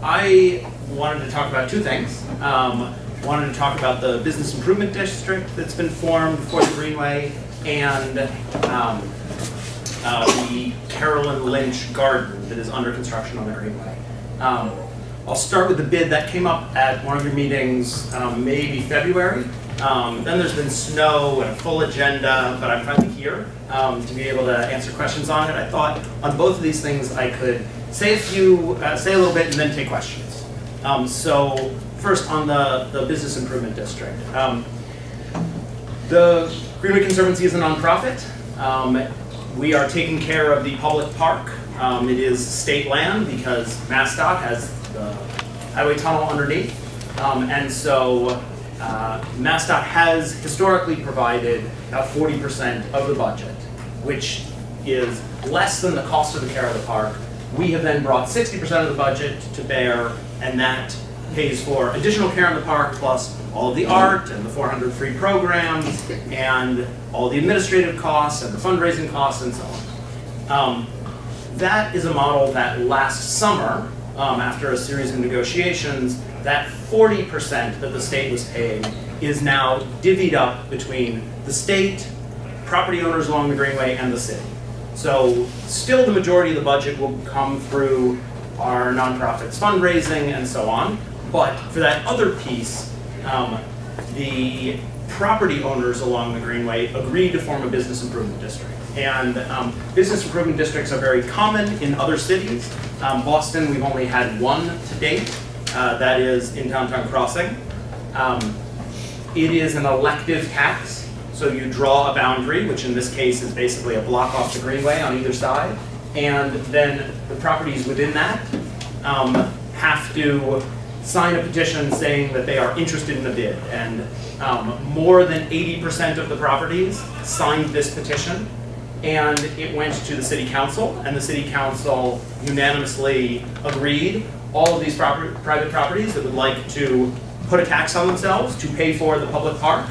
I wanted to talk about two things. Wanted to talk about the business improvement district that's been formed for the Greenway, and the Carolyn Lynch Garden that is under construction on the Greenway. I'll start with the bid that came up at one of your meetings, maybe February. Then there's been snow and a full agenda, but I'm finally here to be able to answer questions on it. I thought on both of these things I could say a little bit and then take questions. So first on the business improvement district. The Greenway Conservancy is a nonprofit. We are taking care of the public park. It is state land because MassDOT has the highway tunnel underneath. And so MassDOT has historically provided about 40% of the budget, which is less than the cost of the care of the park. We have then brought 60% of the budget to bear, and that pays for additional care in the park, plus all of the art and the 400 free programs and all the administrative costs and the fundraising costs and so on. That is a model that last summer, after a series of negotiations, that 40% that the state was paying is now divvied up between the state, property owners along the Greenway, and the city. So still the majority of the budget will come through our nonprofits fundraising and so on, but for that other piece, the property owners along the Greenway agreed to form a business improvement district. And business improvement districts are very common in other cities. Boston, we've only had one to date. That is in Downtown Crossing. It is an elective tax, so you draw a boundary, which in this case is basically a block off the Greenway on either side, and then the properties within that have to sign a petition saying that they are interested in the bid. And more than 80% of the properties signed this petition, and it went to the city council, and the city council unanimously agreed all of these private properties that would like to put a tax on themselves to pay for the public park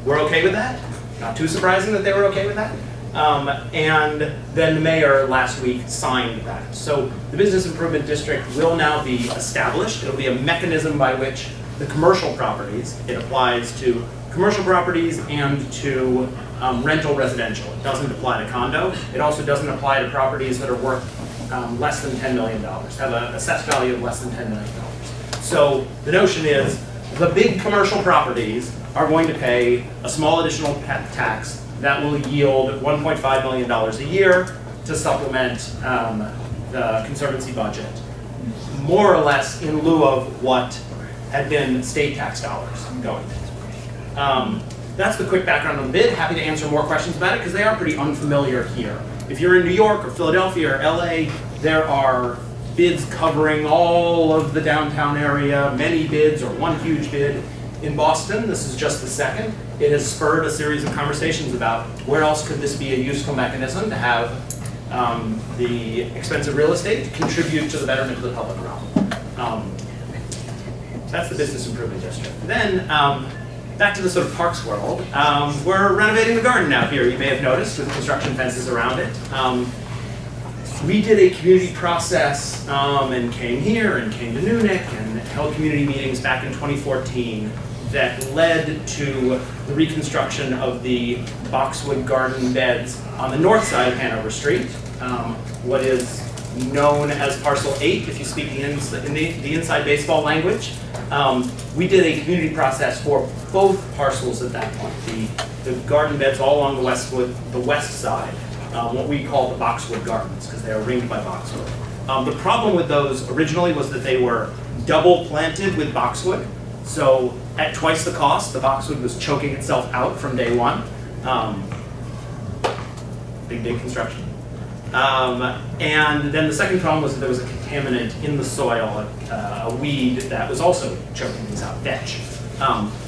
were okay with that. Not too surprising that they were okay with that. And then the mayor last week signed that. So the business improvement district will now be established. It'll be a mechanism by which the commercial properties, it applies to commercial properties and to rental residential. It doesn't apply to condo. It also doesn't apply to properties that are worth less than $10 million, have an assessed value of less than $10 million. So the notion is the big commercial properties are going to pay a small additional tax that will yield $1.5 million a year to supplement the Conservancy budget, more or less in lieu of what had been state tax dollars going in. That's the quick background on the bid. Happy to answer more questions about it because they are pretty unfamiliar here. If you're in New York or Philadelphia or LA, there are bids covering all of the downtown area, many bids or one huge bid. In Boston, this is just the second. It has spurred a series of conversations about where else could this be a useful mechanism to have the expensive real estate to contribute to the betterment of the public realm. That's the business improvement district. Then back to the sort of parks world. We're renovating the garden out here, you may have noticed, with construction fences around it. We did a community process and came here and came to Munich and held community meetings back in 2014 that led to the reconstruction of the boxwood garden beds on the north side of Hanover Street, what is known as Parcel 8 if you speak the inside baseball language. We did a community process for both parcels at that point, the garden beds all along the west side, what we call the boxwood gardens because they are ringed by boxwood. The problem with those originally was that they were double planted with boxwood, so at twice the cost, the boxwood was choking itself out from day one. Big construction. And then the second problem was that there was a contaminant in the soil, a weed that was also choking things out, vetch.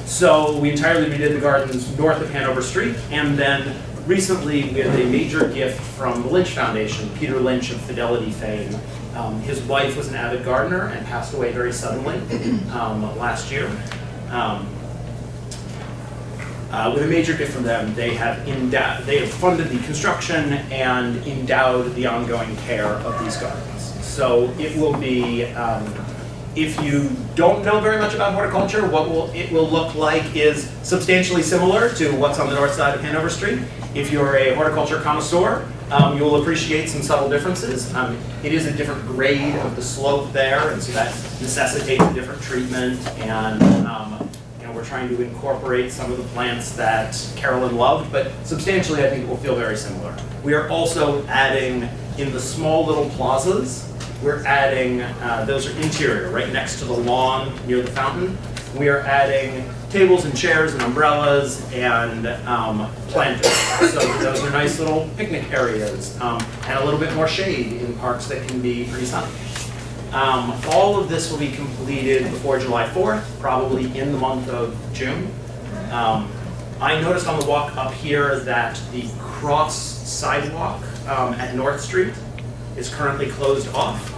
So we entirely redid the gardens north of Hanover Street, and then recently we had a major gift from the Lynch Foundation, Peter Lynch of Fidelity fame. His wife was an avid gardener and passed away very suddenly last year. With a major gift from them, they have funded the construction and endowed the ongoing care of these gardens. So it will be If you don't know very much about horticulture, what it will look like is substantially similar to what's on the north side of Hanover Street. If you're a horticulture connoisseur, you will appreciate some subtle differences. It is a different grade of the slope there, and so that necessitates a different treatment. And we're trying to incorporate some of the plants that Carolyn loved, but substantially I think it will feel very similar. We are also adding, in the small little plazas, we're adding, those are interior, right next to the lawn near the fountain. We are adding tables and chairs and umbrellas and planters. So those are nice little picnic areas and a little bit more shade in parks that can be pretty sunny. All of this will be completed before July 4th, probably in the month of June. I noticed on the walk up here that the cross sidewalk at North Street is currently closed off.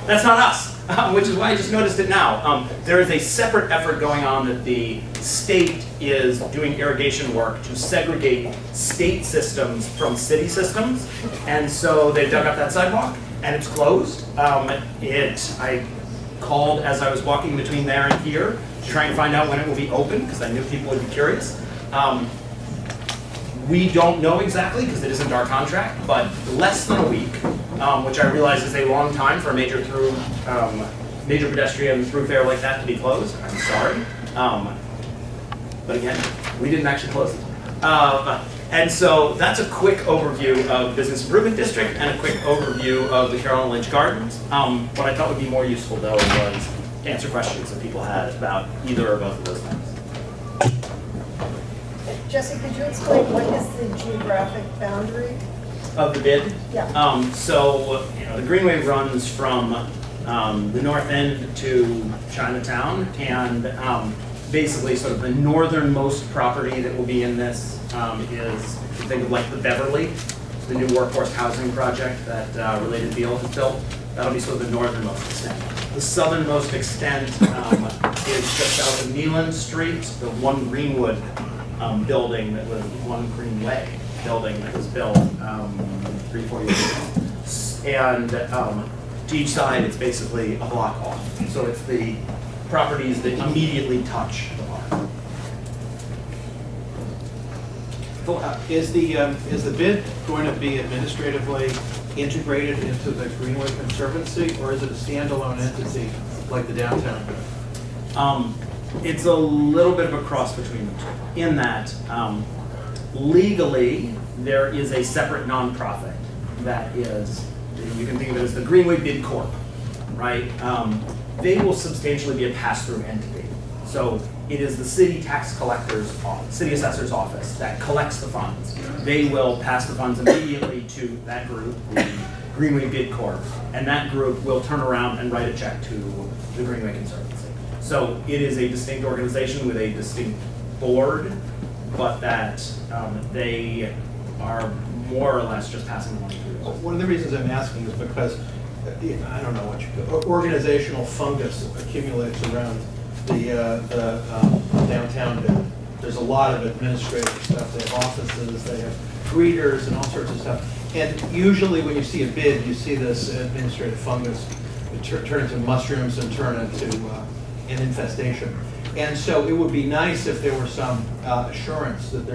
That's not us, which is why I just noticed it now. There is a separate effort going on that the state is doing irrigation work to segregate state systems from city systems. And so they dug up that sidewalk and it's closed. I called as I was walking between there and here to try and find out when it will be open because I knew people would be curious. We don't know exactly because it isn't our contract, but less than a week, which I realize is a long time for a major pedestrian thoroughfare like that to be closed. I'm sorry. But again, we didn't actually close it. And so that's a quick overview of Business Improvement District and a quick overview of the Carolyn Lynch Gardens. What I thought would be more useful though was to answer questions that people had about either or both of those things. Jesse, could you explain what is the geographic boundary of the bid? Yeah. So the Greenway runs from the north end to Chinatown, and basically sort of the northernmost property that will be in this is, think of like the Beverly, the new workforce housing project that Related Beal has built. That'll be sort of the northernmost extent. The southernmost extent is just south of Neeland Street, the one Greenwood building that was one Greenway building that was built 3-4 years ago. And to each side, it's basically a block off. So it's the properties that immediately touch the park. Is the bid going to be administratively integrated into the Greenway Conservancy, or is it a standalone entity like the downtown bid? It's a little bit of a cross between the two, in that legally there is a separate nonprofit that is, you can think of it as the Greenway BID Corp, right? They will substantially be a pass-through entity. So it is the city tax collector's office, city assessor's office that collects the funds. They will pass the funds immediately to that group, the Greenway BID Corp, and that group will turn around and write a check to the Greenway Conservancy. So it is a distinct organization with a distinct board, but that they are more or less just passing the money through. One of the reasons I'm asking is because, I don't know what you call it, organizational fungus accumulates around the downtown bid. There's a lot of administrative stuff. They have offices, they have greeters and all sorts of stuff. And usually when you see a bid, you see this administrative fungus turn into mushrooms and turn into an infestation. And so it would be nice if there were some assurance that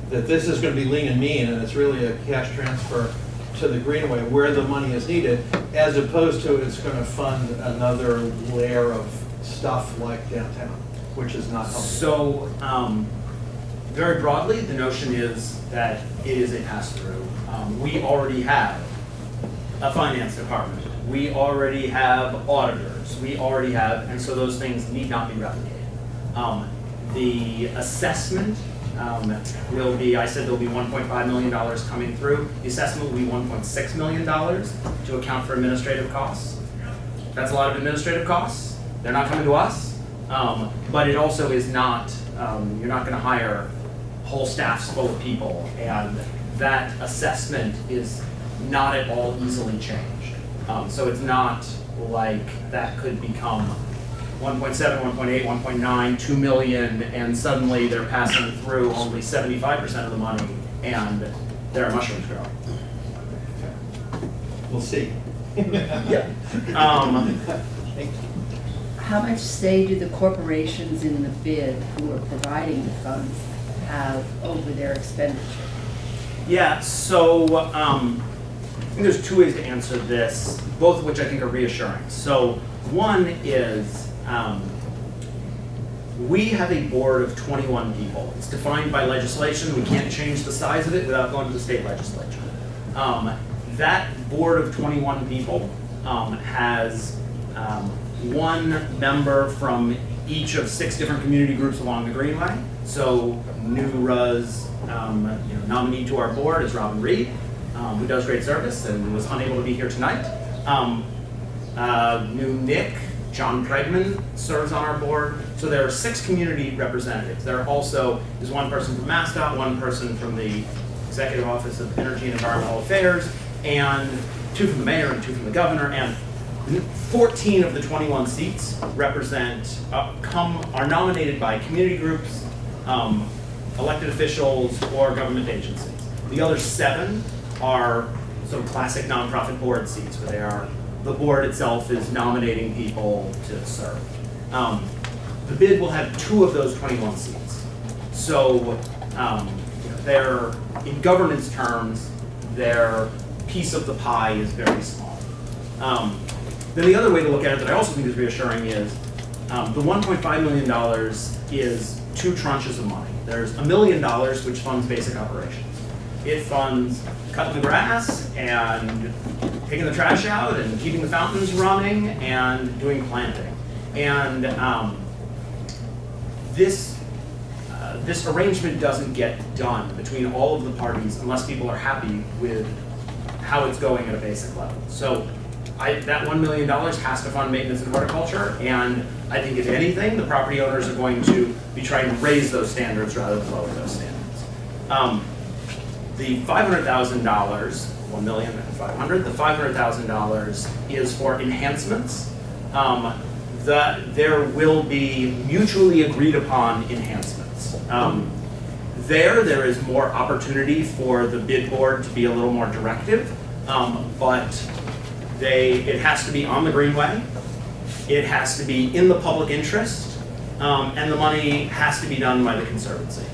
this is going to be lean and mean, and it's really a cash transfer to the Greenway where the money is needed, as opposed to it's going to fund another layer of stuff like downtown, which is not helpful. So, very broadly, the notion is that it is a pass-through. We already have a finance department. We already have auditors. We already have, and so those things need not be replicated. The assessment will be, I said there'll be $1.5 million coming through. The assessment will be $1.6 million to account for administrative costs. That's a lot of administrative costs. They're not coming to us, but it also is not, you're not going to hire whole staffs full of people, and that assessment is not at all easily changed. So it's not like that could become 1.7, 1.8, 1.9, 2 million, and suddenly they're passing through only 75% of the money, and there are mushrooms growing. We'll see. Yeah. Thank you. how much say do the corporations in the bid who are providing the funds have over their expenditure? Yeah, so I think there's two ways to answer this, both of which I think are reassuring. So one is we have a board of 21 people. It's defined by legislation. We can't change the size of it without going to the state legislature. That board of 21 people has one member from each of 6 different community groups along the Greenway. So NEWRA's nominee to our board is Robin Reed, who does great service and was unable to be here tonight. New Nick, John Pregman serves on our board. So there are 6 community representatives. There also is one person from MassDOT, one person from the Executive Office of Energy and Environmental Affairs, and 2 from the mayor and 2 from the governor, and 14 of the 21 seats are nominated by community groups, elected officials, or government agencies. The other 7 are sort of classic nonprofit board seats, where the board itself is nominating people to serve. The bid will have 2 of those 21 seats. So they're, in governance terms, their piece of the pie is very small. Then the other way to look at it that I also think is reassuring is the $1.5 million is 2 tranches of money. There's $1 million which funds basic operations. It funds cutting the grass and taking the trash out and keeping the fountains running and doing planting. And this arrangement doesn't get done between all of the parties unless people are happy with how it's going at a basic level. So that $1 million has to fund maintenance and horticulture, and I think if anything, the property owners are going to be trying to raise those standards rather than lower those standards. The $500,000, $1,500,000, the $500,000 is for enhancements. There will be mutually agreed upon enhancements. There is more opportunity for the bid board to be a little more directive, but it has to be on the Greenway, it has to be in the public interest, and the money has to be done by the Conservancy.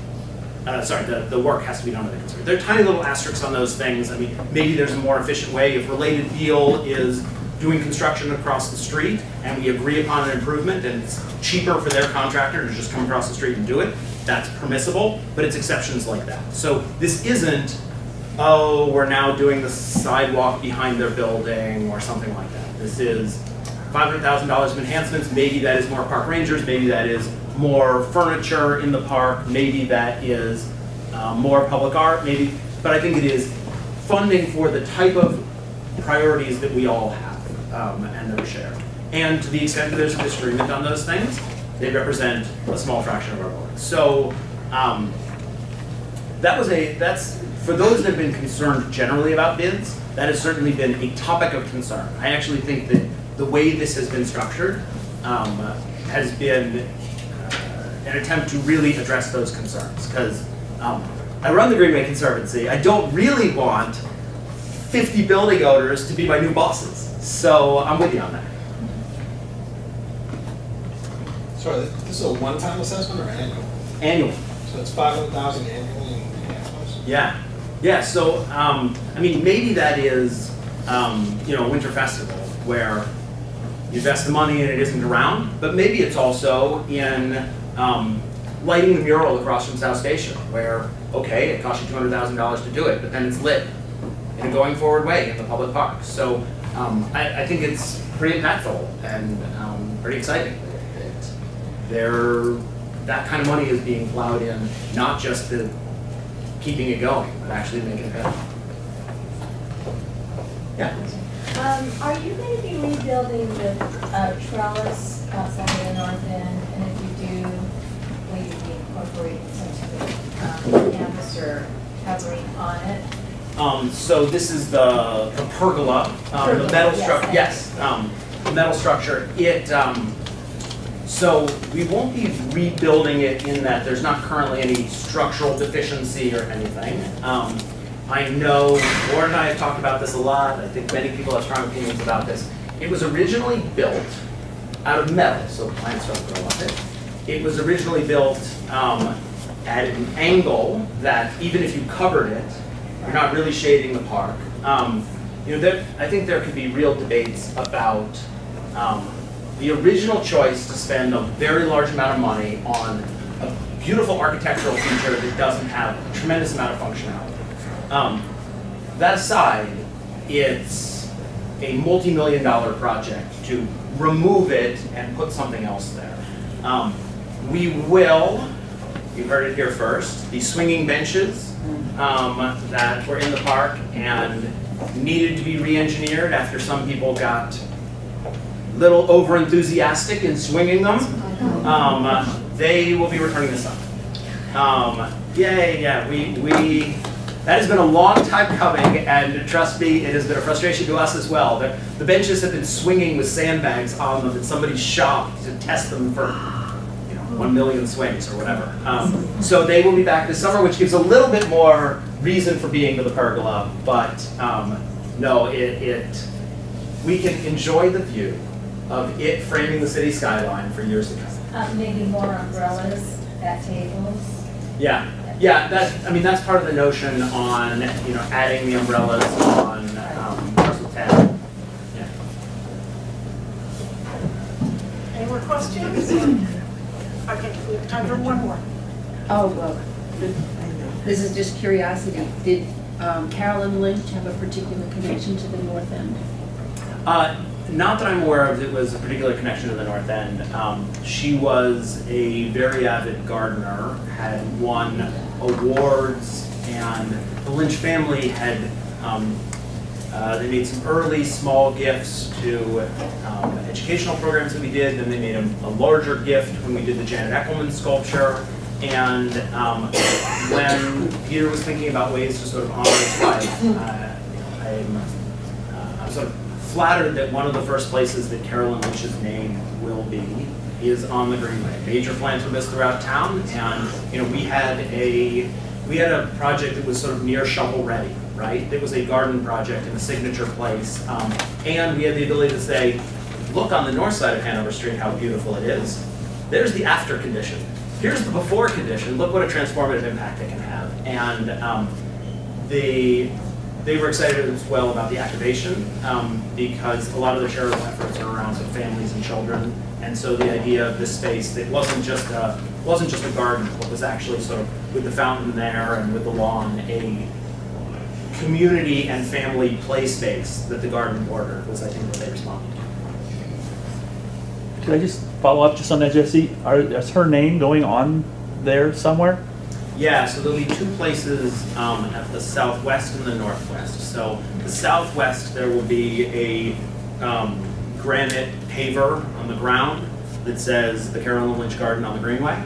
The work has to be done by the Conservancy. There are tiny little asterisks on those things. I mean, maybe there's a more efficient way. If Related Deal is doing construction across the street and we agree upon an improvement and it's cheaper for their contractor to just come across the street and do it, that's permissible, but it's exceptions like that. So this isn't, oh, we're now doing the sidewalk behind their building or something like that. This is $500,000 of enhancements. Maybe that is more park rangers, maybe that is more furniture in the park, maybe that is more public art, maybe, but I think it is funding for the type of priorities that we all have and that are shared. And to the extent that there's a disagreement on those things, they represent a small fraction of our board. So that's for those that have been concerned generally about bids, that has certainly been a topic of concern. I actually think that the way this has been structured has been an attempt to really address those concerns. Because I run the Greenway Conservancy, I don't really want 50 building owners to be my new bosses. So I'm with you on that. Sorry, this is a one-time assessment or annual? Annual. So it's $500,000 annually in enhancements? Yeah. Yeah, so, I mean, maybe that is, a winter festival where you invest the money and it isn't around, but maybe it's also in lighting the mural across from South Station where, okay, it costs you $200,000 to do it, but then it's lit in a going forward way in the public park. So I think it's pretty impactful and pretty exciting. That kind of money is being plowed in, not just the keeping it going, but actually making it better. Yeah? Are you going to be rebuilding the trellis outside of the north end? And if you do, will you be incorporating some sort of canvas or covering on it? So this is the pergola, the metal structure. Yes. The metal structure. So we won't be rebuilding it in that there's not currently any structural deficiency or anything. I know Lauren and I have talked about this a lot. I think many people have strong opinions about this. It was originally built out of metal, so plants don't grow up it. It was originally built at an angle that even if you covered it, you're not really shading the park. I think there could be real debates about the original choice to spend a very large amount of money on a beautiful architectural feature that doesn't have a tremendous amount of functionality. That aside, it's a multi-million-dollar project to remove it and put something else there. We will, you heard it here first, the swinging benches that were in the park and needed to be re-engineered after some people got a little over-enthusiastic in swinging them. They will be returning this summer. That has been a long time coming, and trust me, it has been a frustration to us as well. The benches have been swinging with sandbags on them in somebody's shop to test them for 1 million swings or whatever. So they will be back this summer, which gives a little bit more reason for being to the pergola, but no, we can enjoy the view of it framing the city skyline for years to come. Maybe more umbrellas at tables. Yeah, that's part of the notion on, adding the umbrellas on parcel 10. Yeah. Any more questions? Okay, we have time for one more. Oh, well, this is just curiosity. Did Carolyn Lynch have a particular connection to the North End? Not that I'm aware of that was a particular connection to the North End. She was a very avid gardener, had won awards, and the Lynch family had, they made some early small gifts to educational programs that we did, then they made a larger gift when we did the Janet Eckelman sculpture, and when Peter was thinking about ways to sort of honor his wife, I'm sort of flattered that one of the first places that Carolyn Lynch's name will be is on the Greenway. Major philanthropist throughout town, and we had a project that was sort of near shovel ready, right? It was a garden project in a signature place, and we had the ability to say, look on the north side of Hanover Street how beautiful it is. There's the after condition. Here's the before condition. Look what a transformative impact it can have. And they were excited as well about the activation because a lot of the charitable efforts are around sort of families and children, and so the idea of this space that wasn't just a garden, but was actually sort of with the fountain there and with the lawn, a community and family play space that the garden bordered was, I think, what they responded to. Could I just follow up just on that, Jesse? Is her name going on there somewhere? Yeah, so there'll be two places at the southwest and the northwest. So the southwest, there will be a granite paver on the ground that says the Carolyn Lynch Garden on the Greenway.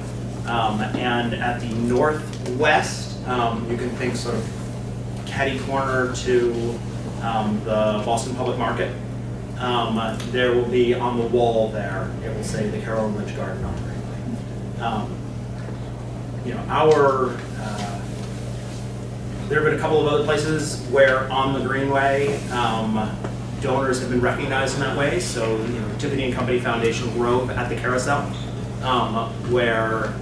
And at the northwest, you can think sort of catty corner to the Boston Public Market. There will be on the wall there, it will say the Carolyn Lynch Garden on the Greenway. There have been a couple of other places where on the Greenway, donors have been recognized in that way. So, Tiffany and Company Foundation Grove at the Carousel, where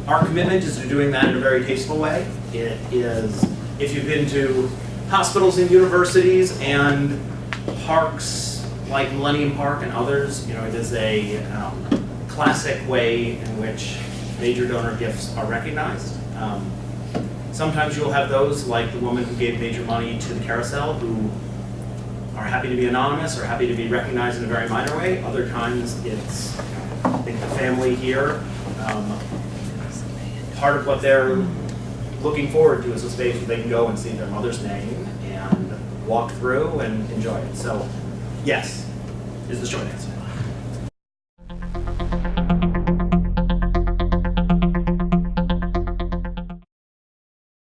our commitment is to doing that in a very tasteful way. It is, if you've been to hospitals and universities and parks like Millennium Park and others, it is a classic way in which major donor gifts are recognized. Sometimes you'll have those, like the woman who gave major money to the Carousel, who are happy to be anonymous or happy to be recognized in a very minor way. Other times it's, I think the family here, part of what they're looking forward to is a space where they can go and see their mother's name and walk through and enjoy it. So, yes, is the short answer.